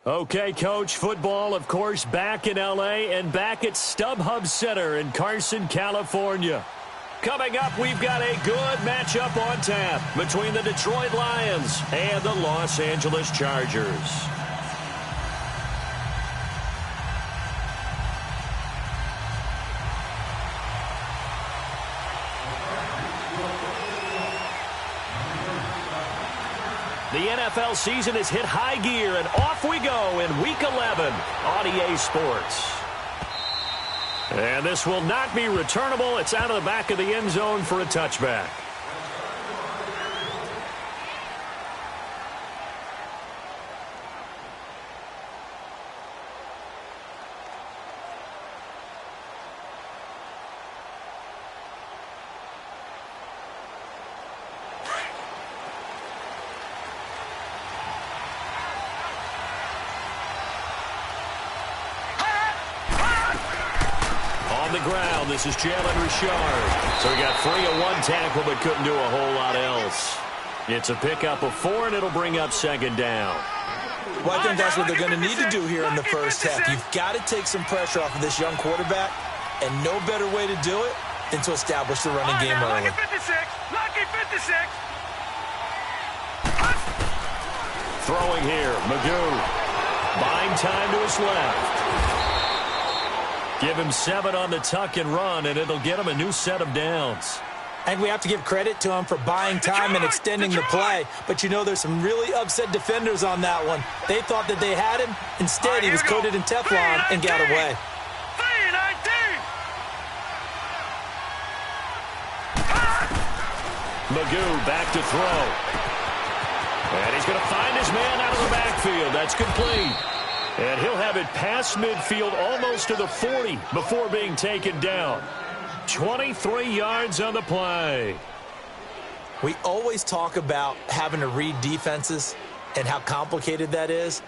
Okay, Coach, football, of course, back in L.A. and back at StubHub Center in Carson, California. Coming up, we've got a good matchup on tap between the Detroit Lions and the Los Angeles Chargers. The NFL season has hit high gear, and off we go in Week 11 on EA Sports. And this will not be returnable. It's out of the back of the end zone for a touchback. Ground. This is Jalen Richard. So he got 3 on 1 tackle, but couldn't do a whole lot else. It's a pickup of 4, and it'll bring up second down. Well, I think that's what they're going to need to do here in the first half. You've got to take some pressure off of this young quarterback, and no better way to do it than to establish the running game early. Lucky 56. Lucky 56. Throwing here, Magoo. Buying time to his left. Give him 7 on the tuck and run, and it'll get him a new set of downs. I think we have to give credit to him for buying time and extending the play. But, you know, there's some really upset defenders on that one. They thought that they had him. Instead, he was coated in Teflon and got away. 3-19. Magoo back to throw. And he's going to find his man out of the backfield. That's complete. And he'll have it past midfield almost to the 40 before being taken down. 23 yards on the play. We always talk about having to read defenses and how complicated that is.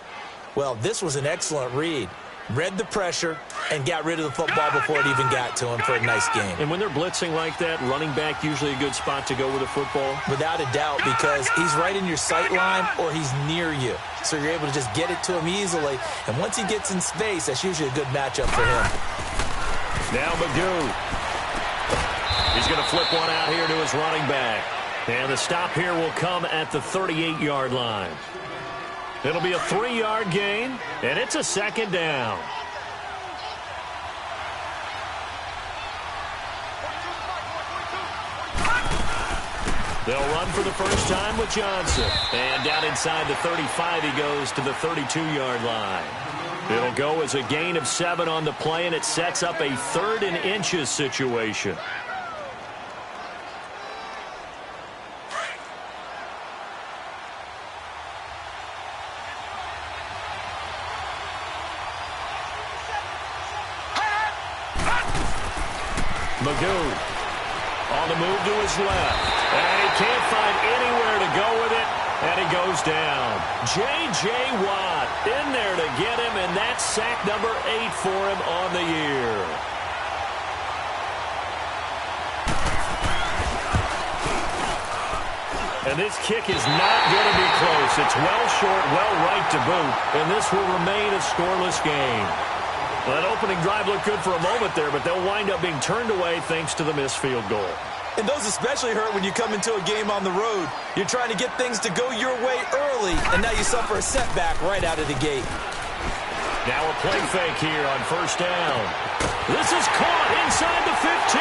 Well, this was an excellent read. Read the pressure and got rid of the football before it even got to him for a nice game. And when they're blitzing like that, running back usually a good spot to go with a football? Without a doubt, because he's right in your sight line or he's near you. So you're able to just get it to him easily. And once he gets in space, that's usually a good matchup for him. Now Magoo. He's going to flip one out here to his running back. And the stop here will come at the 38-yard line. It'll be a 3-yard gain, and it's a second down. They'll run for the first time with Johnson. And down inside the 35, he goes to the 32-yard line. It'll go as a gain of 7 on the play, and it sets up a 3rd and inches situation. Magoo on the move to his left. And he can't find anywhere to go with it, and he goes down. J.J. Watt in there to get him, and that's sack number 8 for him on the year. And this kick is not going to be close. It's well short, well right to boot, and this will remain a scoreless game. Well, that opening drive looked good for a moment there, but they'll wind up being turned away thanks to the missed field goal. And those especially hurt when you come into a game on the road. You're trying to get things to go your way early, and now you suffer a setback right out of the gate. Now a play fake here on first down. This is caught inside the 15.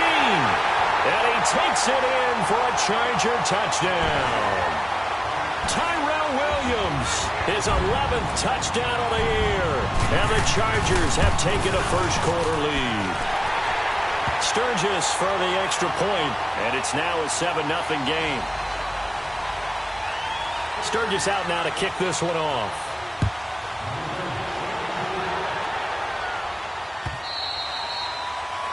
And he takes it in for a Charger touchdown. Tyrell Williams, his 11th touchdown of the year. And the Chargers have taken a first-quarter lead. Sturgis for the extra point, and it's now a 7-0 game. Sturgis out now to kick this one off.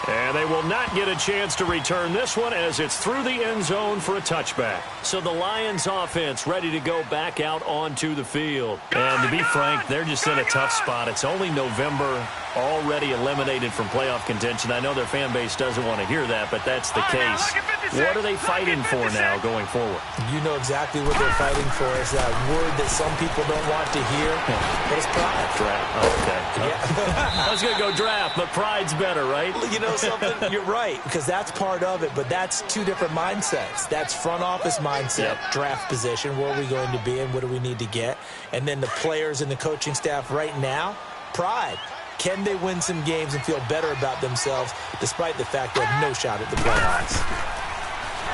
And And they will not get a chance to return this one as it's through the end zone for a touchback. So the Lions offense ready to go back out onto the field. And to be frank, they're just in a tough spot. It's only November, already eliminated from playoff contention. I know their fan base doesn't want to hear that, but that's the case. What are they fighting for now going forward? You know exactly what they're fighting for. Is that word that some people don't want to hear, but it's pride. Draft. Oh, okay. Yeah. I was going to go draft, but pride's better, right? You know something? You're right, because that's part of it, but that's two different mindsets. That's front office mindset, draft position, where are we going to be and what do we need to get? And then the players and the coaching staff right now, pride. Can they win some games and feel better about themselves despite the fact they have no shot at the playoffs?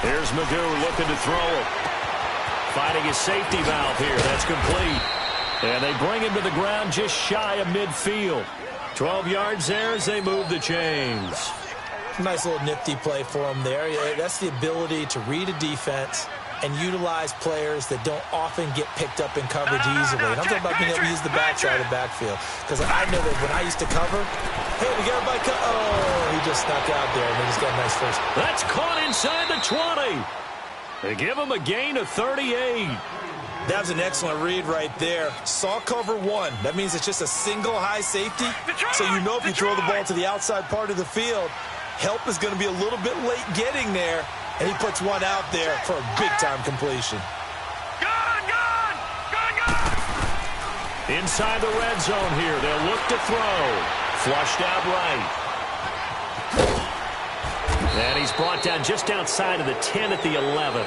Here's Magoo looking to throw it. Finding his safety valve here. That's complete. And they bring him to the ground just shy of midfield. 12 yards there as they move the chains. Nice little nifty play for him there. That's the ability to read a defense and utilize players that don't often get picked up in coverage easily. And I'm talking about being able to use the backside of the backfield. Because I know that when I used to cover, hey, we got everybody oh, he just snuck out there, and they just got a nice first. That's caught inside the 20. They give him a gain of 38. That was an excellent read right there. Saw cover one. That means it's just a single high safety. So you know if you throw the ball to the outside part of the field, help is going to be a little bit late getting there. And he puts one out there for a big-time completion. Gone! Inside the red zone here. They'll look to throw. Flushed out right. And he's brought down just outside of the 10 at the 11.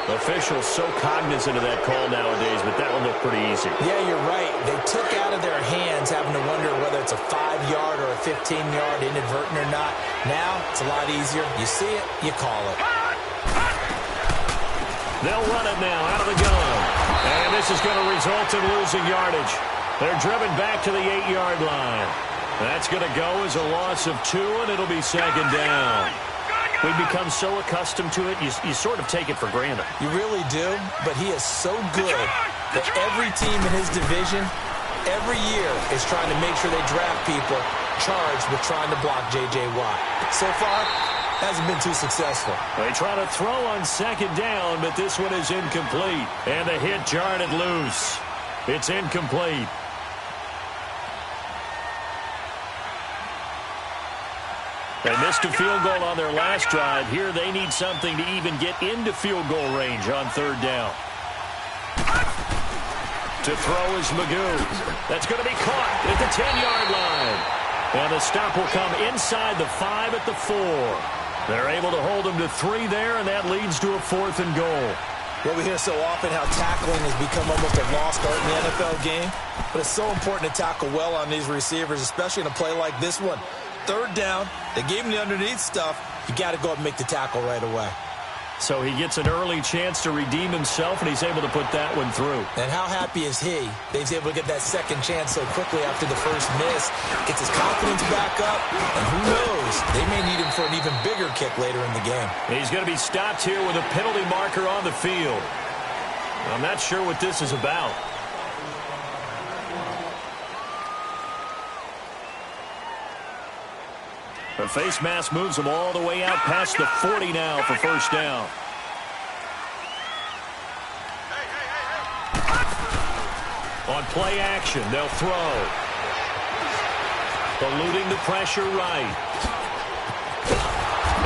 Officials so cognizant of that call nowadays, but that one looked pretty easy. Yeah, you're right. They took out of their hands having to wonder whether it's a 5-yard or a 15-yard inadvertent or not. Now, it's a lot easier. You see it, you call it. They'll run it now out of the gun. And this is going to result in losing yardage. They're driven back to the 8-yard line. That's going to go as a loss of 2, and it'll be second down. We've become so accustomed to it, you sort of take it for granted. You really do, but he is so good that every team in his division, every year, is trying to make sure they draft people charged with trying to block J.J. Watt. So far, hasn't been too successful. They try to throw on second down, but this one is incomplete. And the hit jarred it loose. It's incomplete. They missed a field goal on their last drive. Here they need something to even get into field goal range on third down. To throw is Magoo. That's going to be caught at the 10-yard line. And the stop will come inside the 5 at the 4. They're able to hold them to 3 there, and that leads to a 4th and goal. Well, we hear so often how tackling has become almost a lost art in the NFL game. But it's so important to tackle well on these receivers, especially in a play like this one. Third down, they gave him the underneath stuff. You got to go up and make the tackle right away. So he gets an early chance to redeem himself, and he's able to put that one through. And how happy is he that he's able to get that second chance so quickly after the first miss? Gets his confidence back up, and who knows, they may need him for an even bigger kick later in the game. He's going to be stopped here with a penalty marker on the field. I'm not sure what this is about. The face mask moves him all the way out past the 40 now for first down. On play action, they'll throw. Eluding the pressure right.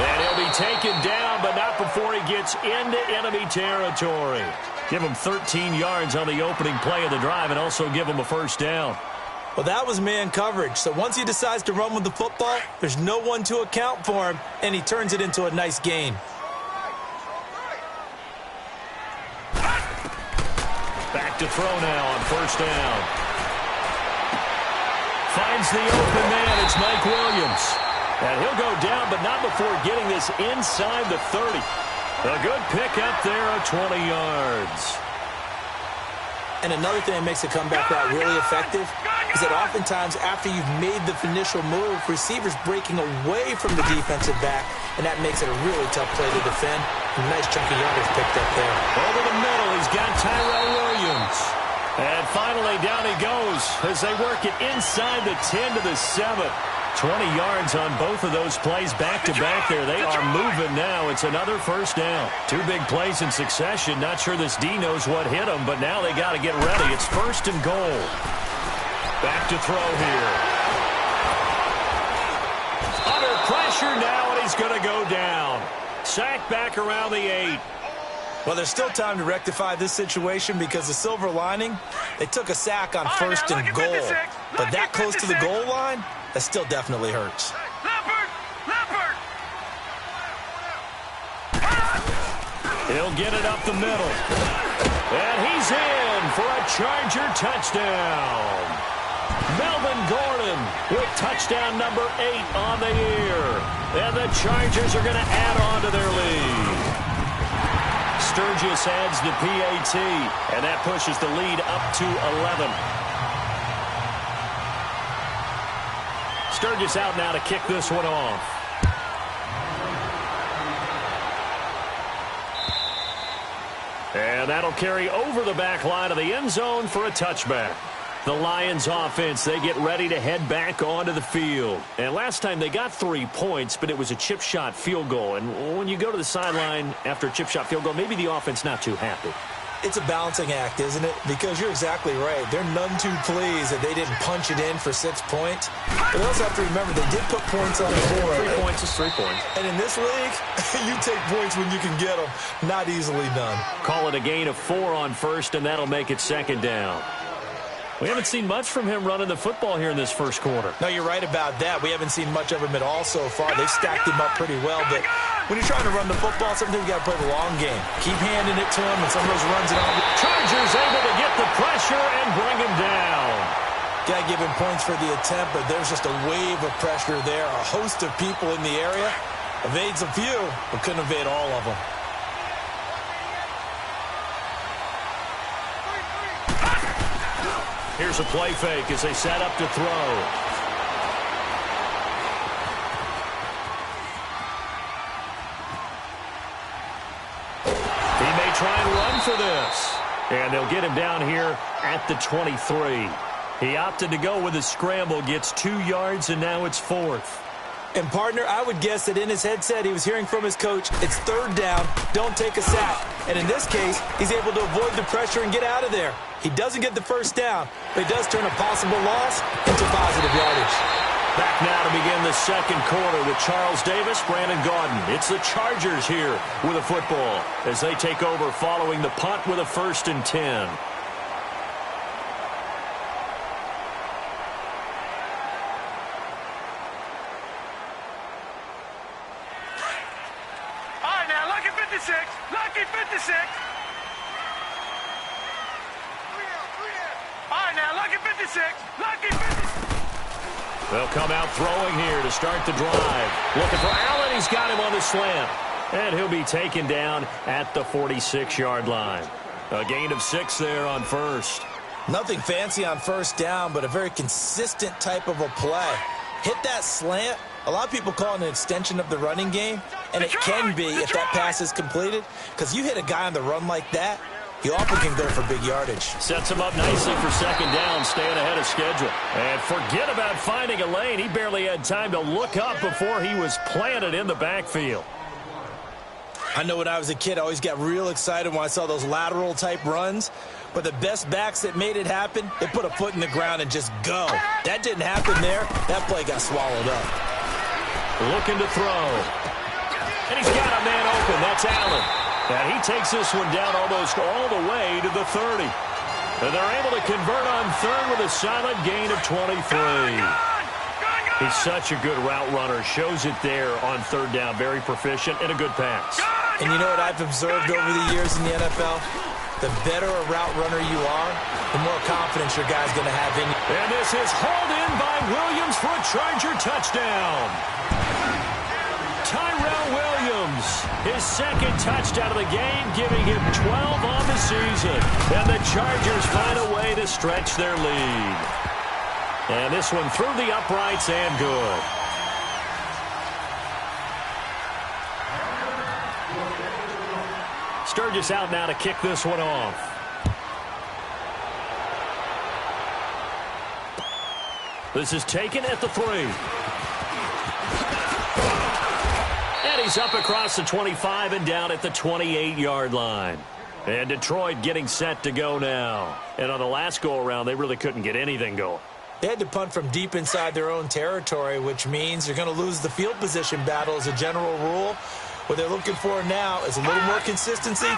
And he'll be taken down, but not before he gets into enemy territory. Give him 13 yards on the opening play of the drive and also give him a first down. Well, that was man coverage. So once he decides to run with the football, there's no one to account for him, and he turns it into a nice gain. Back to throw now on first down. Finds the open man. It's Mike Williams. And he'll go down, but not before getting this inside the 30. A good pick up there of 20 yards. And another thing that makes a comeback route really effective is that oftentimes after you've made the initial move, receivers breaking away from the defensive back, and that makes it a really tough play to defend. A nice chunk of yardage picked up there. Over the middle, he's got Tyrell Williams. And finally, down he goes as they work it inside the 10 to the 7. 20 yards on both of those plays back-to-back there. They are moving now. It's another first down. Two big plays in succession. Not sure this D knows what hit them, but now they got to get ready. It's first and goal. Back to throw here. Under pressure now, and he's going to go down. Sacked back around the 8. Well, there's still time to rectify this situation because the silver lining, they took a sack on first and goal. But that close to the goal line, that still definitely hurts. He'll get it up the middle. And he's in for a Charger touchdown. Melvin Gordon with touchdown number 8 on the year. And the Chargers are going to add on to their lead. Sturgis adds the PAT, and that pushes the lead up to 11. Sturgis out now to kick this one off. And that'll carry over the back line of the end zone for a touchback. The Lions offense, they get ready to head back onto the field. And last time they got 3 points, but it was a chip shot field goal. And when you go to the sideline after a chip shot field goal, maybe the offense not too happy. It's a balancing act, isn't it? Because you're exactly right. They're none too pleased that they didn't punch it in for 6 points. But they also have to remember they did put points on the board. 3 points is 3 points. And in this league, you take points when you can get them. Not easily done. Call it a gain of 4 on first, and that'll make it second down. We haven't seen much from him running the football here in this first quarter. No, you're right about that. We haven't seen much of him at all so far. They've stacked him up pretty well, but when you're trying to run the football, sometimes you got to play the long game. Keep handing it to him, and some of those runs it on. Chargers able to get the pressure and bring him down. Got to give him points for the attempt, but there's just a wave of pressure there. A host of people in the area. Evades a few, but couldn't evade all of them. Here's a play fake as they set up to throw. He may try and run for this. And they'll get him down here at the 23. He opted to go with a scramble, gets 2 yards, and now it's 4th. And, partner, I would guess that in his headset he was hearing from his coach, it's 3rd down, don't take a sack. And in this case, he's able to avoid the pressure and get out of there. He doesn't get the first down, but he does turn a possible loss into positive yardage. Back now to begin the second quarter with Charles Davis, Brandon Gaudin. It's the Chargers here with a football as they take over following the punt with a 1st and 10. Lucky 56. All right, now, lucky 56. Lucky 56. They'll come out throwing here to start the drive. Looking for Allen. He's got him on the slant. And he'll be taken down at the 46-yard line. A gain of 6 there on first. Nothing fancy on first down, but a very consistent type of a play. Hit that slant. A lot of people call it an extension of the running game, and it can be if that pass is completed, because you hit a guy on the run like that, he often can go for big yardage. Sets him up nicely for second down, staying ahead of schedule. And forget about finding a lane. He barely had time to look up before he was planted in the backfield. I know when I was a kid, I always got real excited when I saw those lateral-type runs. But the best backs that made it happen, they put a foot in the ground and just go. That didn't happen there. That play got swallowed up. Looking to throw. And he's got a man open. That's Allen. And he takes this one down almost all the way to the 30. And they're able to convert on third with a solid gain of 23. He's such a good route runner. Shows it there on third down. Very proficient and a good pass. And you know what I've observed over the years in the NFL? The better a route runner you are, the more confidence your guy's going to have in you. And this is hauled in by Williams for a Charger touchdown. Tyrell Williams, his second touchdown of the game, giving him 12 on the season. And the Chargers find a way to stretch their lead. And this one through the uprights and good. Sturgis out now to kick this one off. This is taken at the 3. And he's up across the 25 and down at the 28-yard line. And Detroit getting set to go now. And on the last go-around, they really couldn't get anything going. They had to punt from deep inside their own territory, which means you're going to lose the field position battle as a general rule. What they're looking for now is a little more consistency,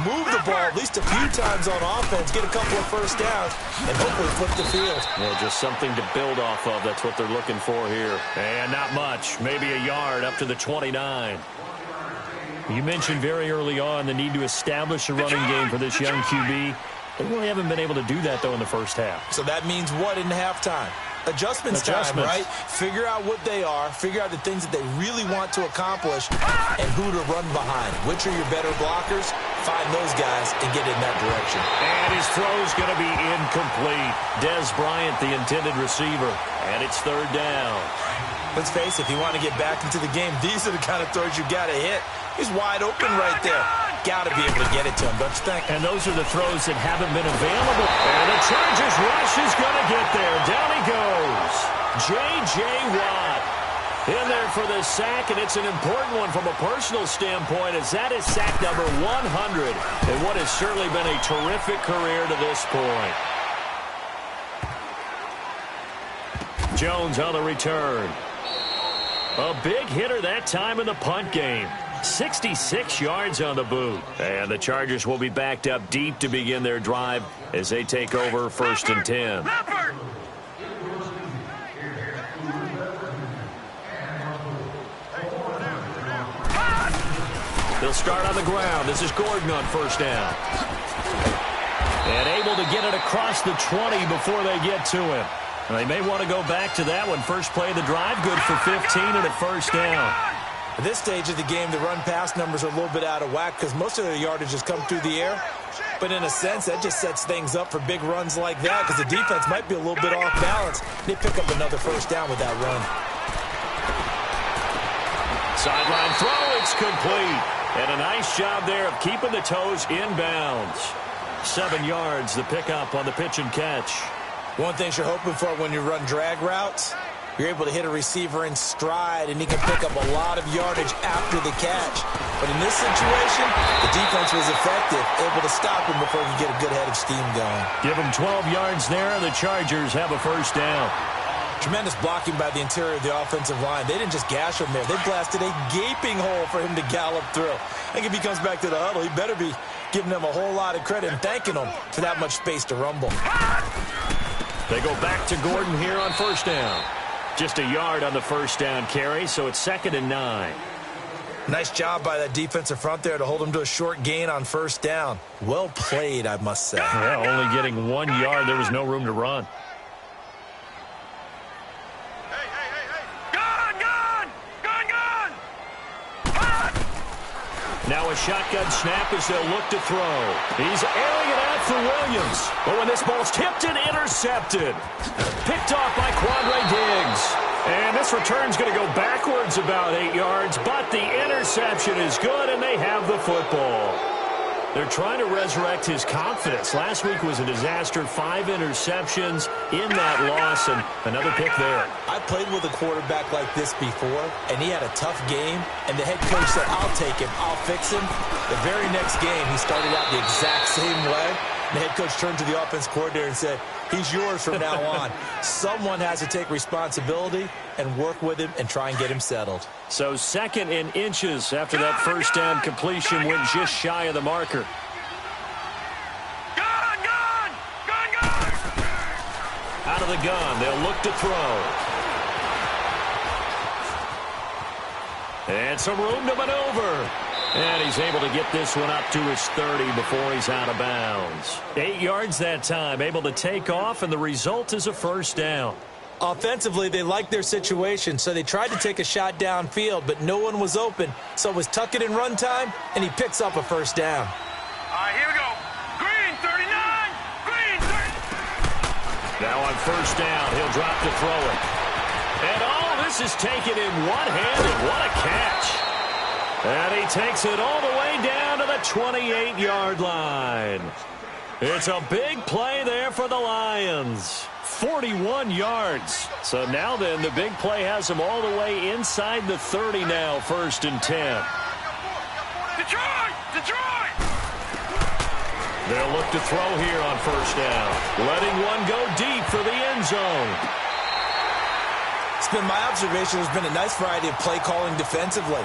move the ball at least a few times on offense, get a couple of first downs, and hopefully flip the field. Yeah, just something to build off of. That's what they're looking for here. And not much, maybe a yard up to the 29. You mentioned very early on the need to establish a running game for this young QB. They really haven't been able to do that, though, in the first half. So that means what in halftime? Adjustments time, right? Figure out what they are, figure out the things that they really want to accomplish, and who to run behind. Which are your better blockers? Find those guys and get in that direction. And his throw's going to be incomplete. Dez Bryant, the intended receiver, and it's third down. Let's face it, if you want to get back into the game, these are the kind of throws you got to hit. He's wide open right there. Got to be able to get it to him, don't you think? And those are the throws that haven't been available. And the Chargers rush is going to get there. Down he goes. J.J. Watt in there for the sack, and it's an important one from a personal standpoint, as that is sack number 100 in what has certainly been a terrific career to this point. Jones on the return. A big hitter that time in the punt game. 66 yards on the boot. And the Chargers will be backed up deep to begin their drive as they take over first and 10. They'll start on the ground. This is Gordon on first down. And able to get it across the 20 before they get to him. And they may want to go back to that one. First play of the drive, good for 15 and a first down. At this stage of the game, the run-pass numbers are a little bit out of whack because most of their yardage has come through the air. But in a sense, that just sets things up for big runs like that because the defense might be a little bit off balance. They pick up another first down with that run. Sideline throw, it's complete. And a nice job there of keeping the toes inbounds. 7 yards, the pickup on the pitch and catch. One thing you're hoping for when you run drag routes, you're able to hit a receiver in stride, and he can pick up a lot of yardage after the catch. But in this situation, the defense was effective, able to stop him before he could get a good head of steam going. Give him 12 yards there, and the Chargers have a first down. Tremendous blocking by the interior of the offensive line. They didn't just gash him there. They blasted a gaping hole for him to gallop through. I think if he comes back to the huddle, he better be giving them a whole lot of credit and thanking them for that much space to rumble. They go back to Gordon here on first down. Just a yard on the first down carry, so it's 2nd and 9. Nice job by that defensive front there to hold him to a short gain on first down. Well played, I must say. Yeah, only getting 1 yard. There was no room to run. Now a shotgun snap as they'll look to throw. He's airing it out for Williams. But when this ball's tipped and intercepted. Picked off by Quandre Diggs. And this return's going to go backwards about 8 yards, but the interception is good, and they have the football. They're trying to resurrect his confidence. Last week was a disaster. 5 interceptions in that loss, and another pick there. I played with a quarterback like this before, and he had a tough game, and the head coach said, I'll take him, I'll fix him. The very next game, he started out the exact same way. The head coach turned to the offense coordinator and said, he's yours from now on. Someone has to take responsibility and work with him and try and get him settled. So 2nd and inches after that first down completion went just shy of the marker. Out of the gun, they'll look to throw. And some room to maneuver. And he's able to get this one up to his 30 before he's out of bounds. 8 yards that time, able to take off, and the result is a first down. Offensively, they liked their situation, so they tried to take a shot downfield, but no one was open. So it was tuck it in run time, and he picks up a first down. All right, here we go. Green, 39. Green, 30. Now on first down, he'll drop to throw it. And all this is taken in one-handed. What a catch. And he takes it all the way down to the 28-yard line. It's a big play there for the Lions. 41 yards. So now then, the big play has them all the way inside the 30 now, 1st and 10. Detroit! Detroit! They'll look to throw here on 1st down. Letting one go deep for the end zone. It's been my observation there's been a nice variety of play calling defensively.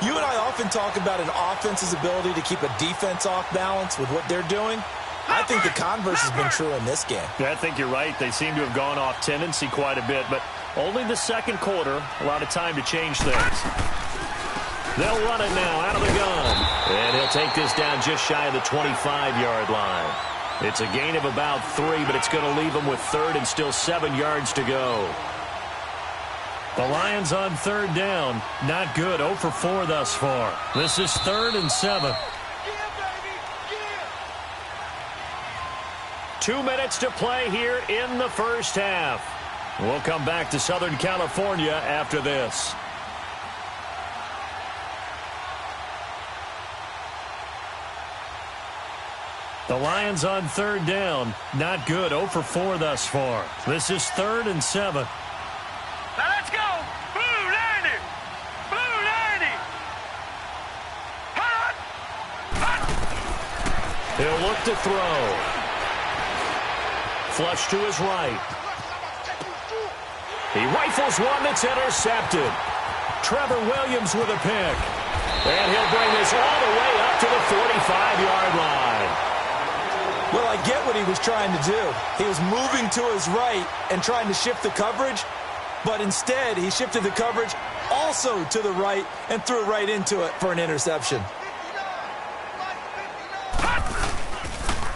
You and I often talk about an offense's ability to keep a defense off balance with what they're doing. I think the converse has been true in this game. Yeah, I think you're right. They seem to have gone off tendency quite a bit, but only the second quarter, a lot of time to change things. They'll run it now out of the gun. And he'll take this down just shy of the 25-yard line. It's a gain of about 3, but it's going to leave them with 3rd and still 7 yards to go. The Lions on 3rd down. Not good. 0 for 4 thus far. This is 3rd and 7. 2 minutes to play here in the first half. We'll come back to Southern California after this. The Lions on 3rd down. Not good. 0 for 4 thus far. This is 3rd and 7. Now let's go! Blue 90! Blue 90! Hot! Hot! He'll look to throw. Flush to his right. He rifles one that's intercepted. Trevor Williams with a pick. And he'll bring this all the way up to the 45-yard line. Well, I get what he was trying to do. He was moving to his right and trying to shift the coverage, but instead he shifted the coverage also to the right and threw right into it for an interception.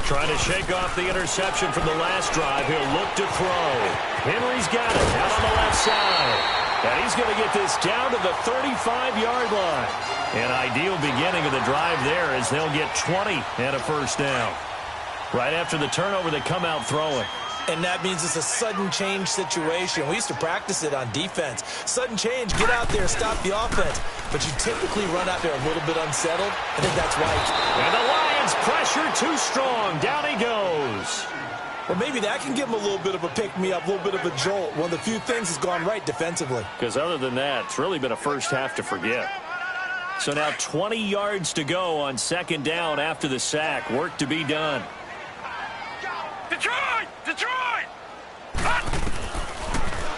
Trying to shake off the interception from the last drive. He'll look to throw. Henry's got it out on the left side. And he's going to get this down to the 35-yard line. An ideal beginning of the drive there as they'll get 20 and a 1st down. Right after the turnover, they come out throwing. And that means it's a sudden change situation. We used to practice it on defense. Sudden change, get out there, stop the offense. But you typically run out there a little bit unsettled. I think that's why. And the Lions pressure too strong. Down he goes. Well, maybe that can give him a little bit of a pick-me-up, a little bit of a jolt. One of the few things has gone right defensively. Because other than that, it's really been a first half to forget. So now 20 yards to go on 2nd down after the sack. Work to be done. Detroit! Detroit! Hot!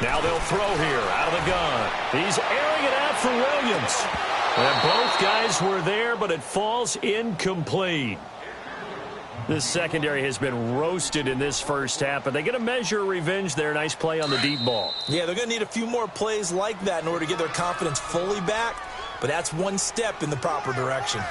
Now they'll throw here out of the gun. He's airing it out for Williams. And both guys were there, but it falls incomplete. This secondary has been roasted in this first half, but they get a measure of revenge there. Nice play on the deep ball. Yeah, they're going to need a few more plays like that in order to get their confidence fully back, but that's one step in the proper direction.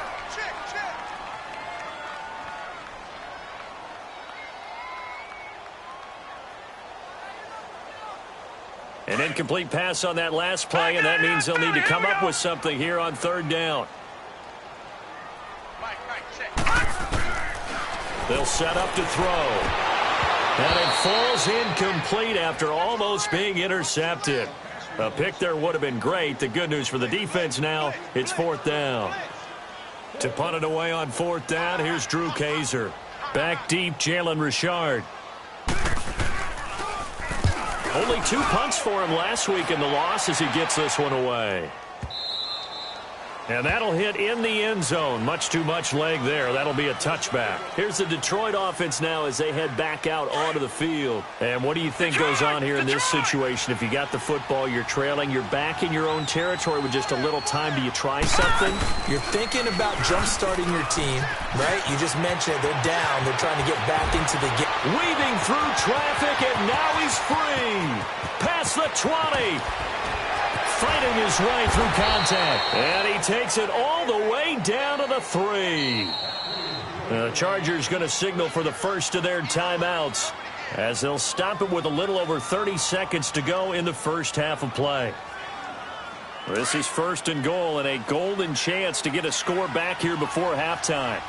An incomplete pass on that last play, and that means they'll need to come up with something here on 3rd down. They'll set up to throw. And it falls incomplete after almost being intercepted. A pick there would have been great. The good news for the defense now, it's 4th down. To punt it away on 4th down, here's Drew Kaiser. Back deep, Jalen Richard. Only 2 punts for him last week in the loss as he gets this one away. And that'll hit in the end zone. Much too much leg there. That'll be a touchback. Here's the Detroit offense now as they head back out onto the field. And what do you think goes on here in this situation? If you got the football, you're trailing, you're back in your own territory with just a little time. Do you try something? You're thinking about jump-starting your team, right? You just mentioned it. They're down. They're trying to get back into the game. Weaving through traffic, and now he's free. Past the 20. Fighting his way through contact. And he takes it all the way down to the 3. The Chargers going to signal for the first of their timeouts as they'll stop it with a little over 30 seconds to go in the first half of play. This is 1st and goal and a golden chance to get a score back here before halftime.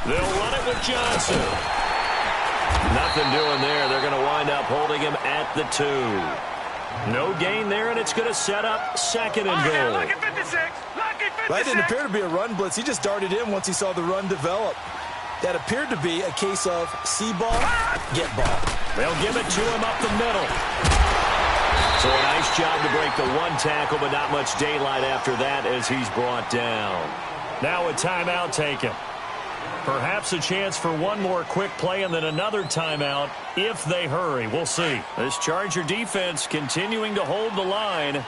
They'll run it with Johnson. Nothing doing there. They're going to wind up holding him at the 2. No gain there, and it's going to set up 2nd and goal. Lucky 56. Lucky 56. Right, didn't appear to be a run blitz. He just darted in once he saw the run develop. That appeared to be a case of see ball, get ball. They'll give it to him up the middle. So a nice job to break the one tackle, but not much daylight after that as he's brought down. Now a timeout taken. Perhaps a chance for one more quick play and then another timeout if they hurry. We'll see. This Charger defense continuing to hold the line.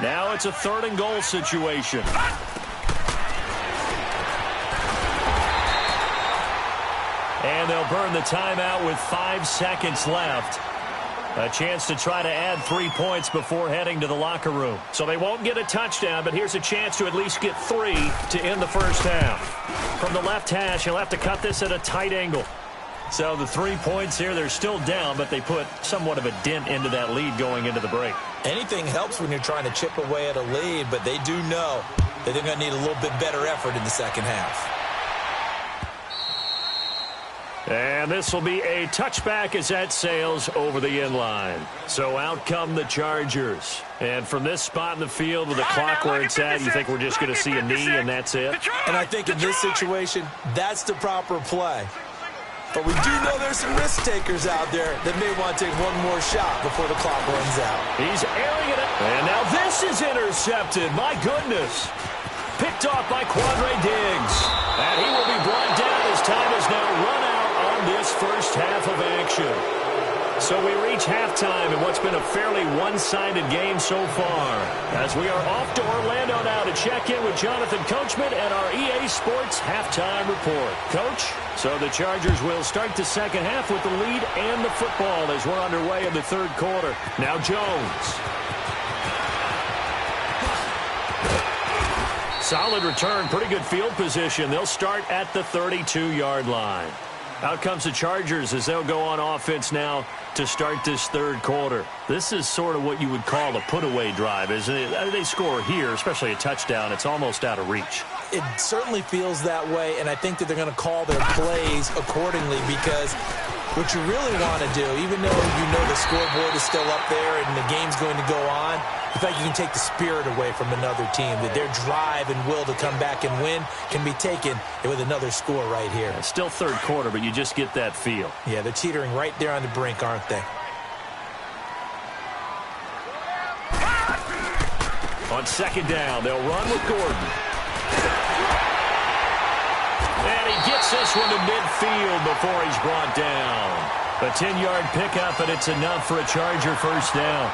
Now it's a 3rd and goal situation. And they'll burn the timeout with 5 seconds left. A chance to try to add 3 points before heading to the locker room. So they won't get a touchdown, but here's a chance to at least get 3 to end the first half. From the left hash, he'll have to cut this at a tight angle. So the 3 points here, they're still down, but they put somewhat of a dent into that lead going into the break. Anything helps when you're trying to chip away at a lead, but they do know that they're going to need a little bit better effort in the second half. And this will be a touchback as that sails over the inline. So out come the Chargers. And from this spot in the field with the clock where it's at, you think we're just going to see a knee and that's it? And I think in this situation, that's the proper play. But we do know there's some risk takers out there that may want to take one more shot before the clock runs out. He's airing it up. And now this is intercepted. My goodness. Picked off by Quandre Diggs. And he will be brought down as time is now run out on this first half of action. So we reach halftime in what's been a fairly one-sided game so far. As we are off to Orlando now to check in with Jonathan Coachman and our EA Sports halftime report. Coach, so the Chargers will start the second half with the lead and the football as we're underway in the 3rd quarter. Now Jones. Solid return, pretty good field position. They'll start at the 32-yard line. Out comes the Chargers as they'll go on offense now to start this 3rd quarter. This is sort of what you would call a put-away drive, isn't it? They score here, especially a touchdown. It's almost out of reach. It certainly feels that way, and I think that they're going to call their plays accordingly because what you really want to do, even though you know the scoreboard is still up there and the game's going to go on, in fact, you can take the spirit away from another team, that their drive and will to come back and win can be taken with another score right here. It's still 3rd quarter, but you just get that feel. Yeah, they're teetering right there on the brink, aren't they? On 2nd down, they'll run with Gordon. And he gets this one to midfield before he's brought down. A 10-yard pickup, and it's enough for a Charger first down.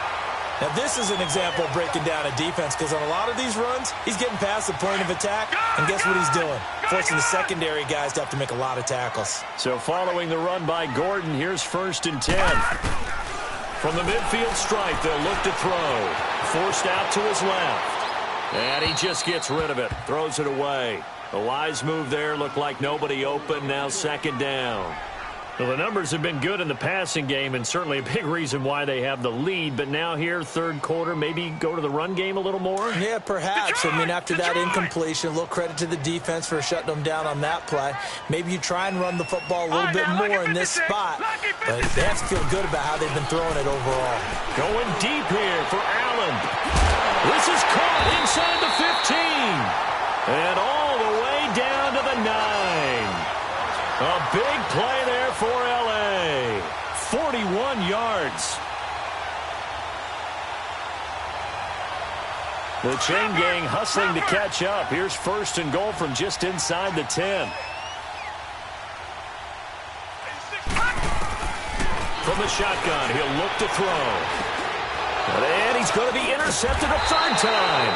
Now, this is an example of breaking down a defense because on a lot of these runs, he's getting past the point of attack, and guess what he's doing? Forcing the secondary guys to have to make a lot of tackles. So following the run by Gordon, here's 1st and 10. From the midfield stripe, they'll look to throw. Forced out to his left. And he just gets rid of it, throws it away. A wise move there, looked like nobody open, now 2nd down. Well, the numbers have been good in the passing game and certainly a big reason why they have the lead. But now here, 3rd quarter, maybe go to the run game a little more? Yeah, perhaps. I mean, after that incompletion, a little credit to the defense for shutting them down on that play. Maybe you try and run the football a little bit more in this spot. But they have to feel good about how they've been throwing it overall. Going deep here for Allen. This is caught inside the 15. And all the way down to the 9. A big play there for L.A. 41 yards. The chain gang hustling to catch up. Here's 1st and goal from just inside the 10. From the shotgun, he'll look to throw. And he's going to be intercepted a 3rd time.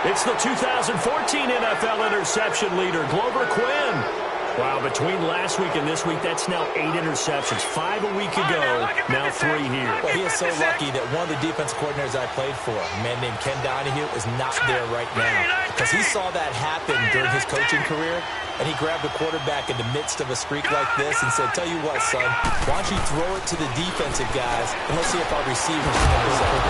It's the 2014 NFL interception leader, Glover Quinn. Wow, between last week and this week, that's now 8 interceptions. 5 a week ago, now 3 here. Well, he is so lucky that one of the defense coordinators I played for, a man named Ken Donahue, is not there right now. Because he saw that happen during his coaching career, and he grabbed the quarterback in the midst of a streak like this and said, tell you what, son, why don't you throw it to the defensive guys, and let's see if our receivers can do something.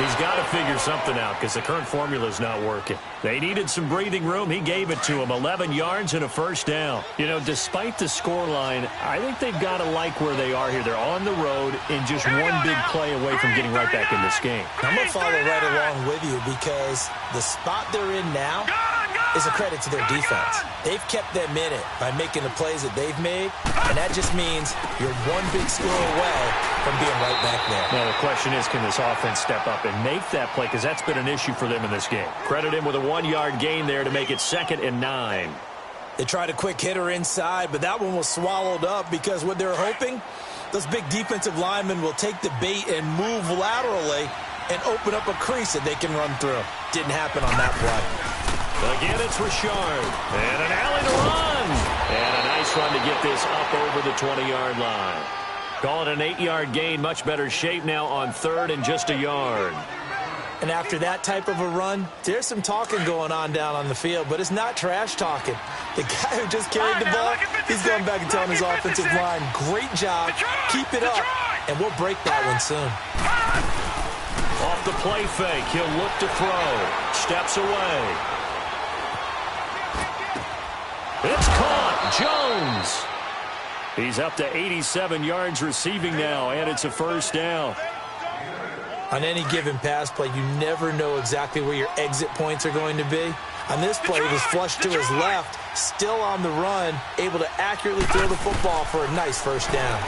He's got to figure something out because the current formula is not working. They needed some breathing room. He gave it to him. 11 yards and a 1st down. You know, despite the scoreline, I think they've got to like where they are here. They're on the road and just one big play away from getting right back in this game. I'm going to follow right along with you because the spot they're in now is a credit to their defense. They've kept them in it by making the plays that they've made, and that just means you're one big score away from being right back there. Now, the question is, can this offense step up and make that play? Because that's been an issue for them in this game. Credit him with a 1-yard gain there to make it 2nd and 9. They tried a quick hitter inside, but that one was swallowed up because what they're hoping, those big defensive linemen will take the bait and move laterally and open up a crease that they can run through. Didn't happen on that play. Again, it's Richard. And an alley to run. And a nice run to get this up over the 20-yard line. Call it an 8-yard gain. Much better shape now on 3rd and just a yard. And after that type of a run, there's some talking going on down on the field, but it's not trash talking. The guy who just carried the ball, he's going back and telling his offensive line, great job, keep it up, and we'll break that one soon. Off the play fake, he'll look to throw. Steps away. It's caught. Jones. He's up to 87 yards receiving now, and it's a 1st down. On any given pass play, you never know exactly where your exit points are going to be. On this play, he was flushed to his left, still on the run, able to accurately throw the football for a nice 1st down.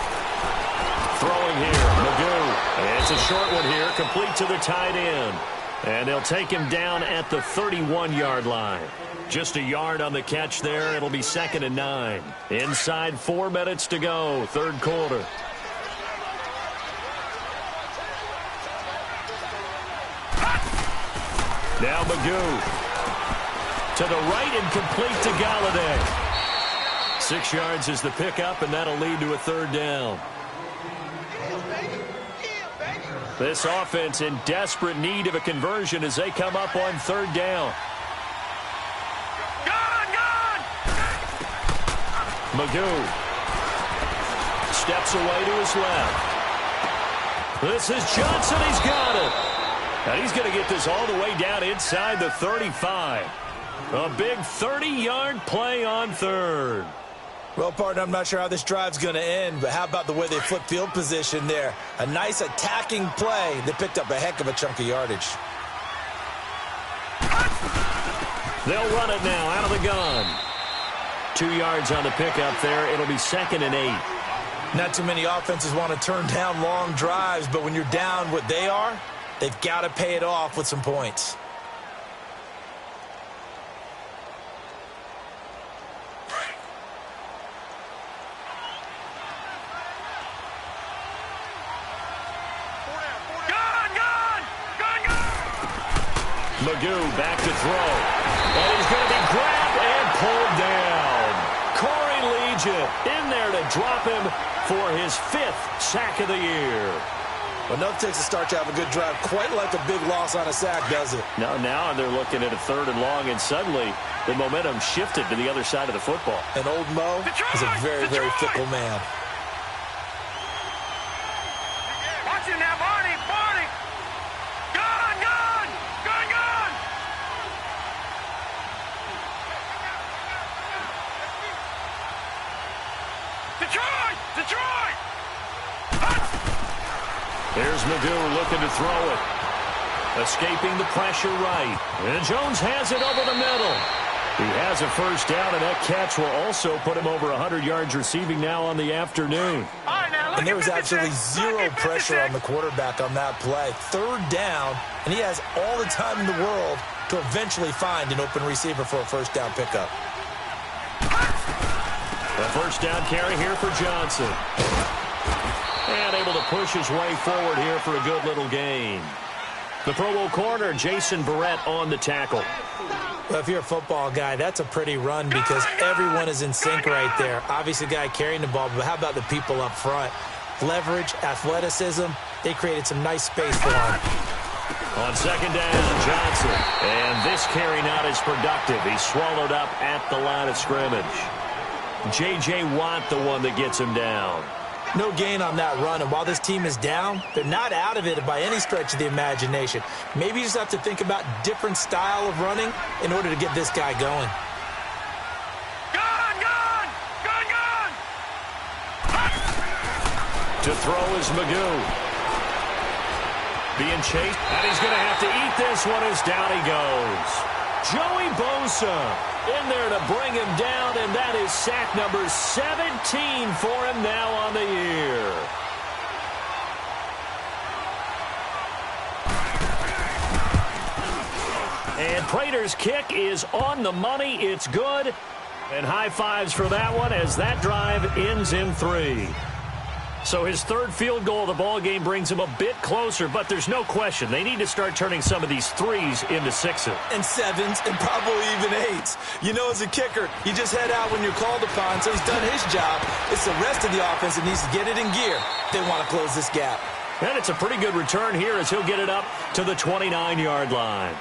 Throwing here, Magoo. And it's a short one here, complete to the tight end. And they'll take him down at the 31-yard line. Just a yard on the catch there. It'll be 2nd and 9. Inside 4 minutes to go, 3rd quarter. Now Magoo. To the right and complete to Galladay. 6 yards is the pickup, and that'll lead to a 3rd down. This offense in desperate need of a conversion as they come up on 3rd down. Magoo steps away to his left. This is Johnson. He's got it. And he's going to get this all the way down inside the 35. A big 30-yard play on 3rd. Well, partner, I'm not sure how this drive's going to end, but how about the way they flip field position there? A nice attacking play that picked up a heck of a chunk of yardage. They'll run it now out of the gun. 2 yards on the pickup there. It'll be 2nd and 8. Not too many offenses want to turn down long drives, but when you're down what they are, they've got to pay it off with some points. Magoo back to throw. And he's going to be grabbed and pulled down. Corey leads it in there to drop him for his 5th sack of the year. Well, nothing takes a start to have a good drive quite like a big loss on a sack, does it? Now they're looking at a 3rd and long, and suddenly the momentum shifted to the other side of the football. And old Mo is a very, very fickle man. Watch it now, Barney, Barney. Gun, gun, gun, gun. Detroit, Detroit. There's Magoo looking to throw it. Escaping the pressure right. And Jones has it over the middle. He has a 1st down, and that catch will also put him over 100 yards receiving now on the afternoon. And there was absolutely zero pressure on the quarterback on that play. 3rd down, and he has all the time in the world to eventually find an open receiver for a 1st down pickup. A 1st down carry here for Johnson. And able to push his way forward here for a good little gain. The Pro Bowl corner, Jason Barrett, on the tackle. Well, if you're a football guy, that's a pretty run because everyone is in sync right there. Obviously, the guy carrying the ball, but how about the people up front? Leverage, athleticism, they created some nice space for him. On 2nd down, Johnson. And this carry not as productive. He's swallowed up at the line of scrimmage. J.J. Watt, the one that gets him down. No gain on that run, and while this team is down, they're not out of it by any stretch of the imagination. Maybe you just have to think about different style of running in order to get this guy going. Gun, gun. To throw is Magoo. Being chased, and he's going to have to eat this one as down he goes. Joey Bosa in there to bring him down, and that is sack number 17 for him now on the year. And Prater's kick is on the money. It's good. And high fives for that one as that drive ends in 3. So his third field goal of the ball game brings him a bit closer, but there's no question they need to start turning some of these 3s into 6s. And 7s and probably even 8s. You know, as a kicker, you just head out when you're called upon, so he's done his job. It's the rest of the offense that needs to get it in gear. They want to close this gap. And it's a pretty good return here as he'll get it up to the 29-yard line.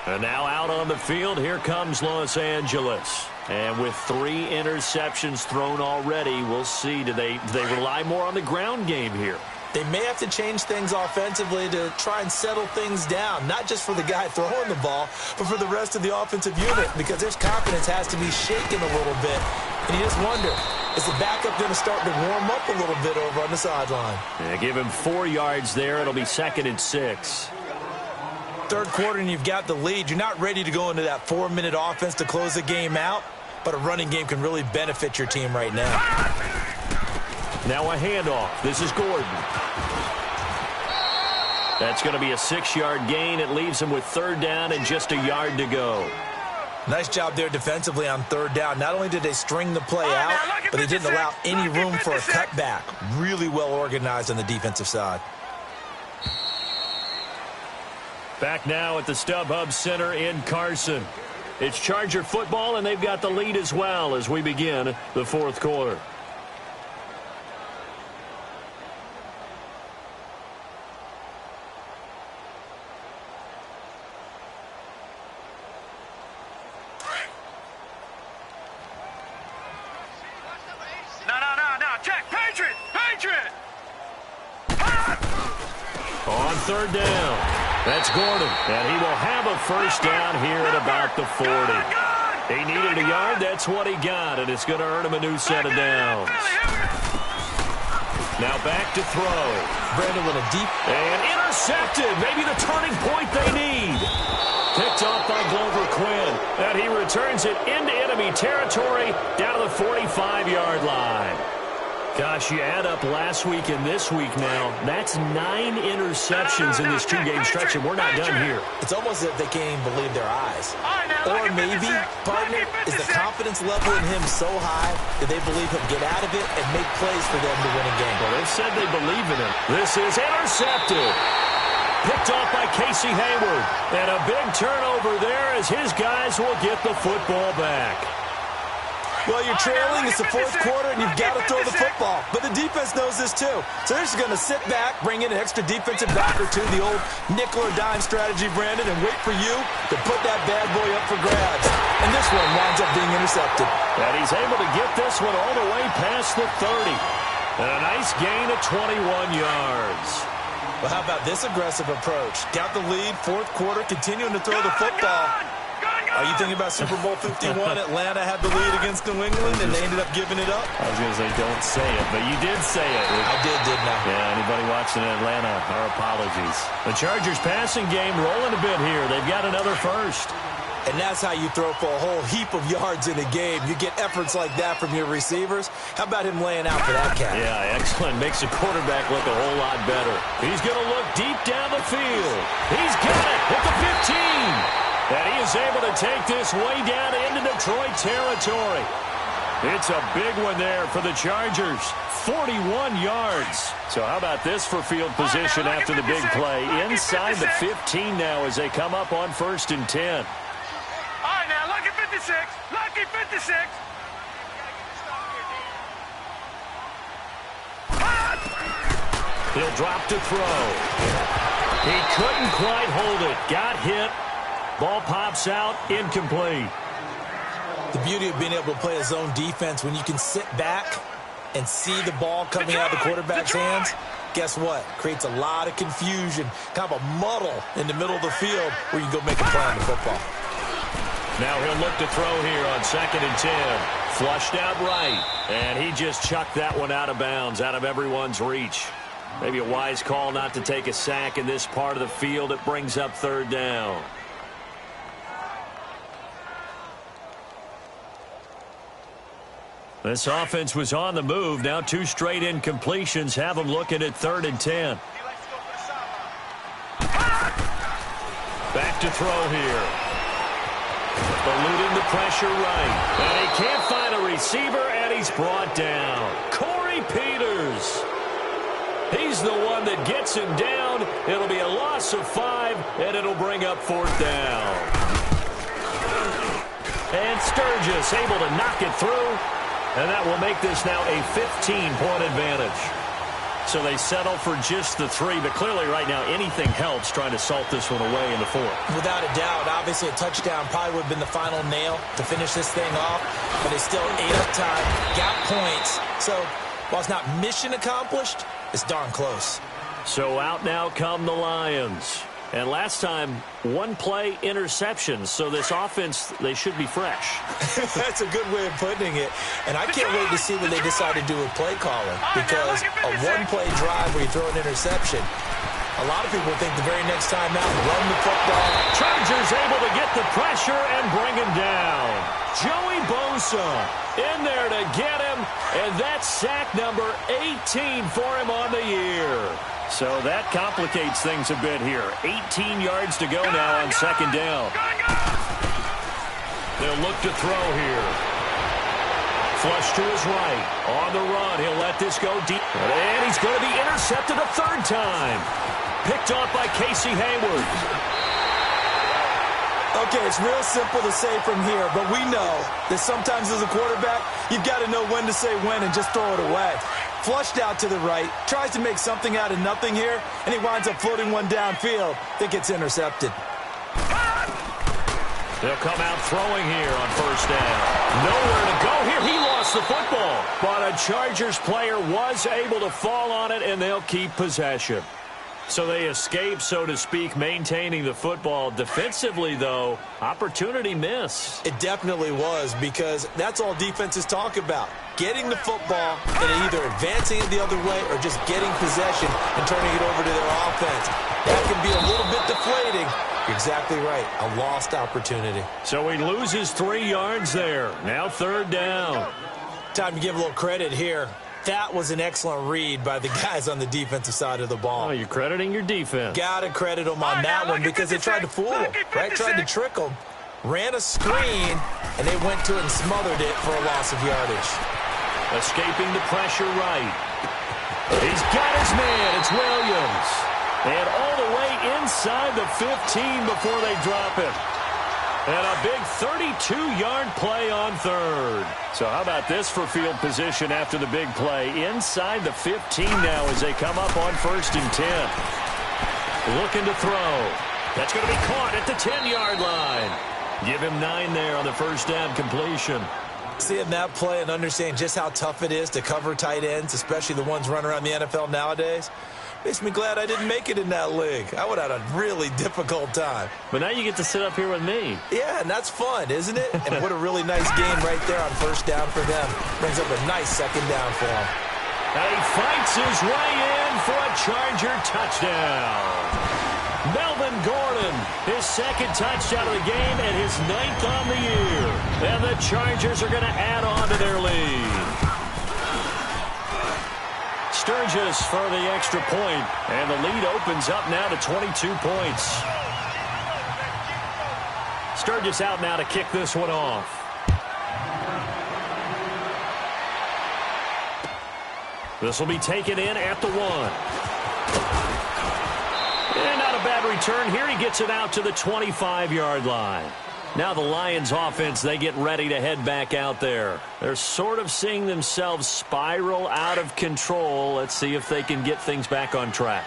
And now out on the field, here comes Los Angeles. And with 3 interceptions thrown already, we'll see. Do they rely more on the ground game here? They may have to change things offensively to try and settle things down, not just for the guy throwing the ball, but for the rest of the offensive unit, because their confidence has to be shaken a little bit. And you just wonder, is the backup going to start to warm up a little bit over on the sideline? Yeah, give him 4 yards there. It'll be 2nd and 6. Third quarter and you've got the lead. You're not ready to go into that 4-minute offense to close the game out, but a running game can really benefit your team right now. Now a handoff. This is Gordon. That's going to be a 6-yard gain. It leaves him with 3rd down and just a yard to go. Nice job there defensively on 3rd down. Not only did they string the play out, but they didn't allow any room for a cutback. Really well organized on the defensive side. Back now at the StubHub Center in Carson. It's Charger football, and they've got the lead as well as we begin the 4th quarter. No. Check. Patriot. On 3rd down. That's Gordon, and he will have a 1st down here at about the 40. He needed a yard. That's what he got, and it's going to earn him a new set of downs. Now back to throw. Brandon with a deep. And intercepted. Maybe the turning point they need. Picked off by Glover Quinn. And he returns it into enemy territory down to the 45-yard line. Gosh, you add up last week and this week now, that's 9 interceptions in this 2-game stretch, and we're not done here. It's almost as if they can't even believe their eyes. Or maybe, partner, is the confidence level in him so high that they believe he'll get out of it and make plays for them to win a game. Well, they've said they believe in him. This is intercepted. Picked off by Casey Hayward. And a big turnover there as his guys will get the football back. Well, you're trailing. It's the 4th quarter, and you've got to throw the football. But the defense knows this, too. So they're just going to sit back, bring in an extra defensive back or two, the old nickel or dime strategy, Brandon, and wait for you to put that bad boy up for grabs. And this one winds up being intercepted. And he's able to get this one all the way past the 30. And a nice gain of 21 yards. Well, how about this aggressive approach? Got the lead, 4th quarter, continuing to throw the football. Are you thinking about Super Bowl 51? Atlanta had the lead against New England, and they ended up giving it up? I was going to say, don't say it, but you did say it. I did, didn't I? Yeah, anybody watching in Atlanta, our apologies. The Chargers passing game rolling a bit here. They've got another 1st. And that's how you throw for a whole heap of yards in a game. You get efforts like that from your receivers. How about him laying out for that catch? Yeah, excellent. Makes the quarterback look a whole lot better. He's going to look deep down the field. He's got it at the 15. And he is able to take this way down into Detroit territory. It's a big one there for the Chargers. 41 yards. So how about this for field position after the big play? Inside the 15 now as they come up on 1st and 10. All right, now, lucky 56. Lucky 56. He'll drop to throw. He couldn't quite hold it. Got hit. Ball pops out, incomplete. The beauty of being able to play a zone defense when you can sit back and see the ball coming out of the quarterback's hands, guess what? Creates a lot of confusion, kind of a muddle in the middle of the field where you can go make a play on the football. Now he'll look to throw here on 2nd and 10. Flushed out right, and he just chucked that one out of bounds, out of everyone's reach. Maybe a wise call not to take a sack in this part of the field. It brings up third down. This offense was on the move. Now 2 straight incompletions have them looking at 3rd and 10. Back to throw here. Eluding the pressure right. And he can't find a receiver, and he's brought down. Corey Peters. He's the one that gets him down. It'll be a loss of 5, and it'll bring up 4th down. And Sturgis able to knock it through. And that will make this now a 15-point advantage. So they settle for just the 3, but clearly right now anything helps trying to salt this one away in the 4th. Without a doubt, obviously a touchdown probably would have been the final nail to finish this thing off, but they still ate up time, got points. So while it's not mission accomplished, it's darn close. So out now come the Lions. And last time, 1-play interception. So this offense, they should be fresh. That's a good way of putting it. And I can't wait to see what they decide to do with play calling. Because a 1-play drive where you throw an interception, a lot of people think the very next time out, run the football. Chargers able to get the pressure and bring him down. Joey Bosa in there to get him. And that's sack number 18 for him on the year. So that complicates things a bit here. 18 yards to go now on 2nd down. They'll look to throw here. Flush to his right. On the run. He'll let this go deep. And he's going to be intercepted a 3rd time. Picked off by Casey Hayward. Okay, it's real simple to say from here, but we know that sometimes as a quarterback, you've got to know when to say when and just throw it away. Flushed out to the right, tries to make something out of nothing here, and he winds up floating one downfield that gets intercepted. They'll come out throwing here on 1st down. Nowhere to go here. He lost the football. But a Chargers player was able to fall on it, and they'll keep possession. So they escape, so to speak, maintaining the football. Defensively, though, opportunity missed. It definitely was, because that's all defenses talk about. Getting the football and either advancing it the other way or just getting possession and turning it over to their offense. That can be a little bit deflating. You're exactly right. A lost opportunity. So he loses 3 yards there. Now 3rd down. Time to give a little credit here. That was an excellent read by the guys on the defensive side of the ball. Oh, you're crediting your defense. Got to credit them on that one because they tried to fool them, right? Tried to trick them. Ran a screen, and they went to it and smothered it for a loss of yardage. Escaping the pressure right. He's got his man. It's Williams. And all the way inside the 15 before they drop it. And a big 32-yard play on 3rd. So how about this for field position after the big play? Inside the 15 now as they come up on 1st and 10. Looking to throw. That's going to be caught at the 10-yard line. Give him 9 there on the 1st down completion. Seeing that play and understanding just how tough it is to cover tight ends, especially the ones running around the NFL nowadays, makes me glad I didn't make it in that league. I would have had a really difficult time. But now you get to sit up here with me. Yeah, and that's fun, isn't it? And what a really nice game right there on 1st down for them. Brings up a nice 2nd down for them. And he fights his way in for a Charger touchdown. Melvin Gordon, his 2nd touchdown of the game and his 9th on the year. And the Chargers are going to add on to their lead. Sturgis for the extra point, and the lead opens up now to 22 points. Sturgis out now to kick this one off. This will be taken in at the 1. And not a bad return here. He gets it out to the 25-yard line. Now the Lions offense, they get ready to head back out there. They're sort of seeing themselves spiral out of control. Let's see if they can get things back on track.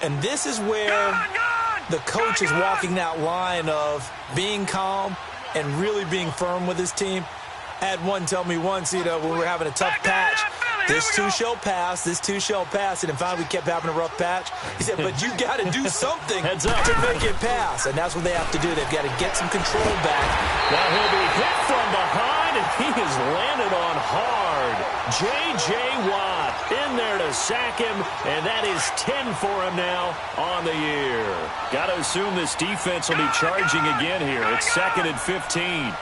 And this is where the coach is walking that line of being calm and really being firm with his team. I had one tell me once, when we were having a tough patch, This too shall pass. This too shall pass. And finally, we kept having a rough patch. He said, but you got to do something to make it pass. And that's what they have to do. They've got to get some control back. Now he'll be hit from behind, and he has landed on hard. J.J. Watt in there to sack him, and that is 10 for him now on the year. Got to assume this defense will be charging again here. It's 2nd and 15.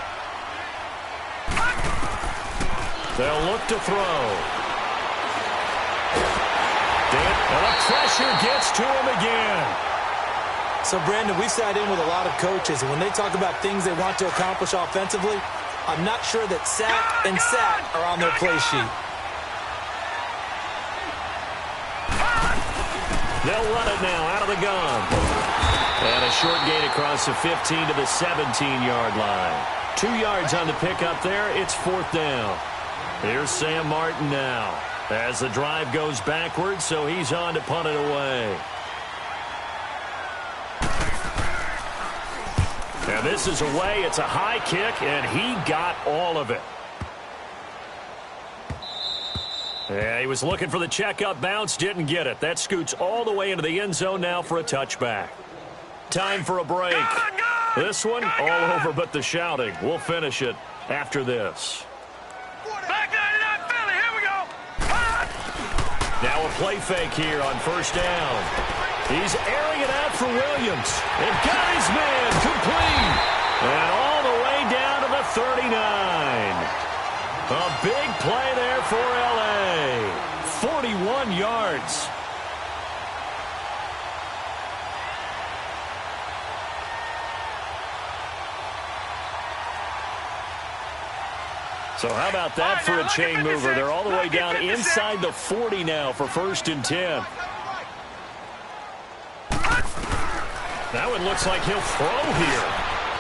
They'll look to throw. And the pressure gets to him again. So, Brandon, we sat in with a lot of coaches, and when they talk about things they want to accomplish offensively, I'm not sure that sack and sack are on their play sheet. They'll run it now out of the gun. And a short gain across the 15 to the 17-yard line. 2 yards on the pickup there. It's 4th down. Here's Sam Martin now as the drive goes backwards, so he's on to punt it away. And this is away. It's a high kick, and he got all of it. Yeah, he was looking for the checkup bounce, didn't get it. That scoots all the way into the end zone now for a touchback. Time for a break. This one, all over but the shouting. We'll finish it after this. Now a play fake here on 1st down. He's airing it out for Williams. And got his man complete. And all the way down to the 39. A big play there for L.A. 41 yards. So how about that for a chain mover? They're all the way down inside the 40 now for 1st and 10. Now it looks like he'll throw here.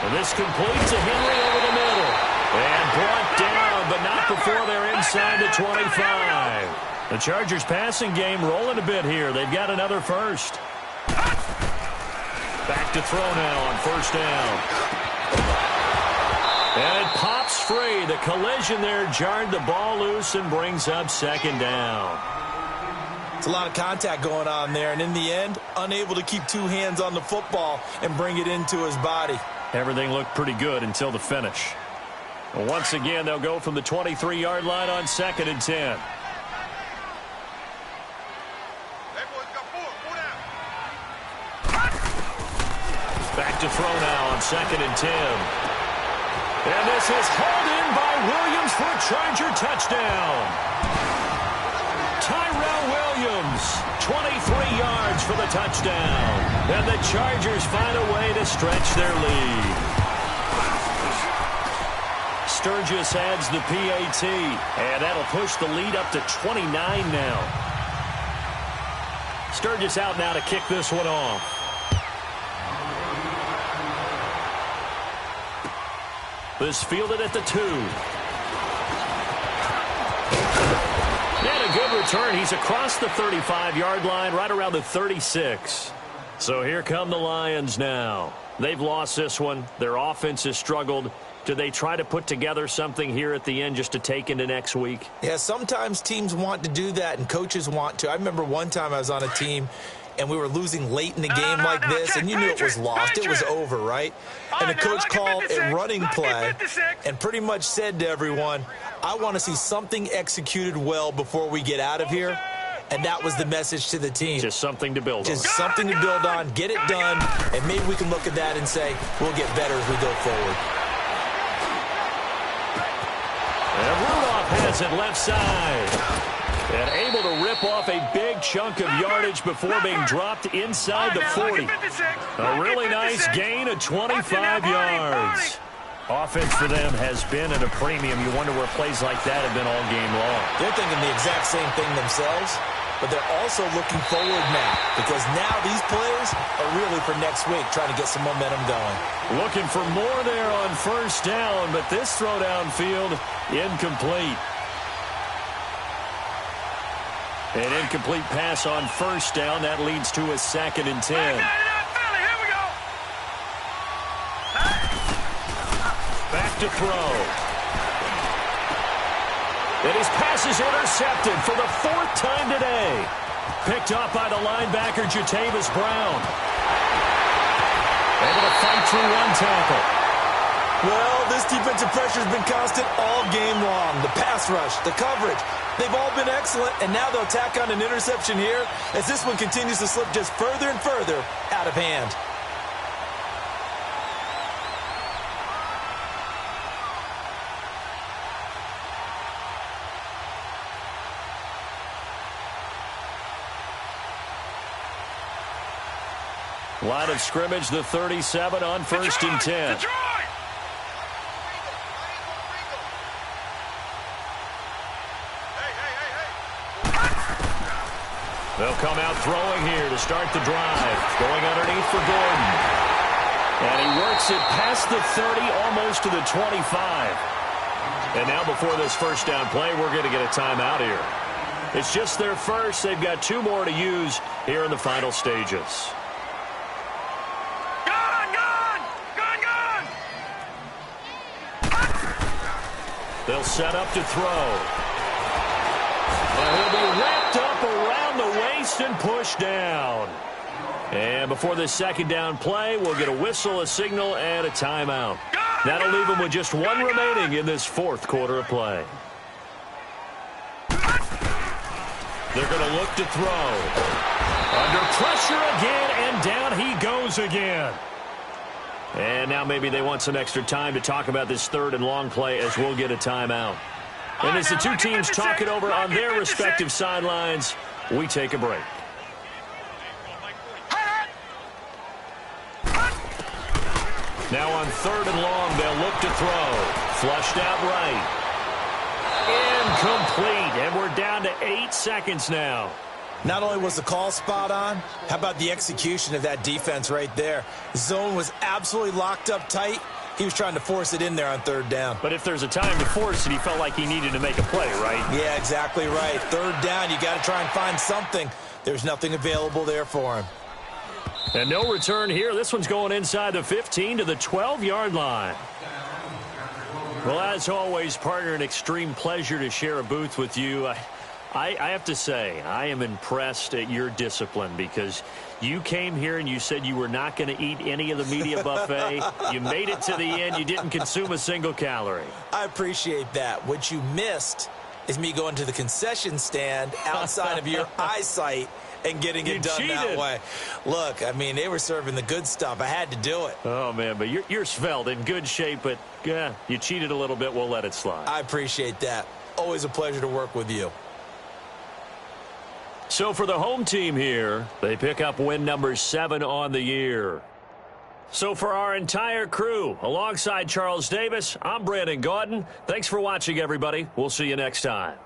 And this completes a Henry over the middle. And brought down, but not before they're inside the 25. The Chargers passing game rolling a bit here. They've got another first. Back to throw now on 1st down. And it pops free. The collision there jarred the ball loose and brings up 2nd down. It's a lot of contact going on there, and in the end, unable to keep 2 hands on the football and bring it into his body. Everything looked pretty good until the finish. And once again, they'll go from the 23-yard line on 2nd and 10. Back to throw now on 2nd and 10. And this is hauled in by Williams for a Charger touchdown. Tyrell Williams, 23 yards for the touchdown. And the Chargers find a way to stretch their lead. Sturgis adds the PAT, and that'll push the lead up to 29 now. Sturgis out now to kick this one off. This fielded at the 2. And a good return. He's across the 35-yard line, right around the 36. So here come the Lions now. They've lost this one. Their offense has struggled. Do they try to put together something here at the end just to take into next week? Yeah, sometimes teams want to do that, and coaches want to. I remember one time I was on a team, and we were losing late in the game like this, and you knew it was lost. It was over, right? And the coach called a running play and pretty much said to everyone, I want to see something executed well before we get out of here. And that was the message to the team. Just something to build on. Just something to build on, get it done, and maybe we can look at that and say, we'll get better as we go forward. And Rudolph has it left side. And able to rip off a big chunk of yardage before being dropped inside the 40. A really nice gain of 25 yards. Offense for them has been at a premium. You wonder where plays like that have been all game long. They're thinking the exact same thing themselves, but they're also looking forward now, because now these plays are really for next week, trying to get some momentum going. Looking for more there on 1st down, but this throw downfield incomplete. An incomplete pass on 1st down. That leads to a 2nd and 10. Back to throw. And his pass is intercepted for the 4th time today. Picked up by the linebacker, Jatavis Brown. Able to fight through one tackle. Well, this defensive pressure has been constant all game long. The pass rush, the coverage, they've all been excellent, and now they'll tack on an interception here as this one continues to slip just further and further out of hand. Line of scrimmage, the 37 on 1st and 10. Detroit! They'll come out throwing here to start the drive. Going underneath for Gordon. And he works it past the 30, almost to the 25. And now before this first down play, we're going to get a timeout here. It's just their first. They've got 2 more to use here in the final stages. They'll set up to throw. And he'll be wrapped up around the waist and pushed down. And before this second down play, we'll get a whistle, a signal, and a timeout. That'll leave him with just 1 remaining in this 4th quarter of play. They're going to look to throw. Under pressure again, and down he goes again. And now maybe they want some extra time to talk about this 3rd and long play as we'll get a timeout. And as the 2 teams talk it over on their respective sidelines, we take a break. Now on 3rd and long, they'll look to throw. Flushed out right. Incomplete. And we're down to 8 seconds now. Not only was the call spot on, how about the execution of that defense right there? Zone was absolutely locked up tight. He was trying to force it in there on 3rd down. But if there's a time to force it, he felt like he needed to make a play, right? Yeah, exactly right. 3rd down, you got to try and find something. There's nothing available there for him. And no return here. This one's going inside the 15 to the 12-yard line. Well, as always, partner, an extreme pleasure to share a booth with you. I have to say, I am impressed at your discipline because you came here and you said you were not going to eat any of the media buffet. You made it to the end. You didn't consume a single calorie. I appreciate that. What you missed is me going to the concession stand outside of your eyesight and getting it done that way. Look, I mean, they were serving the good stuff. I had to do it. Oh, man, but you're svelte, in good shape, but yeah, you cheated a little bit. We'll let it slide. I appreciate that. Always a pleasure to work with you. So for the home team here, they pick up win number 7 on the year. So for our entire crew, alongside Charles Davis, I'm Brandon Gaudin. Thanks for watching, everybody. We'll see you next time.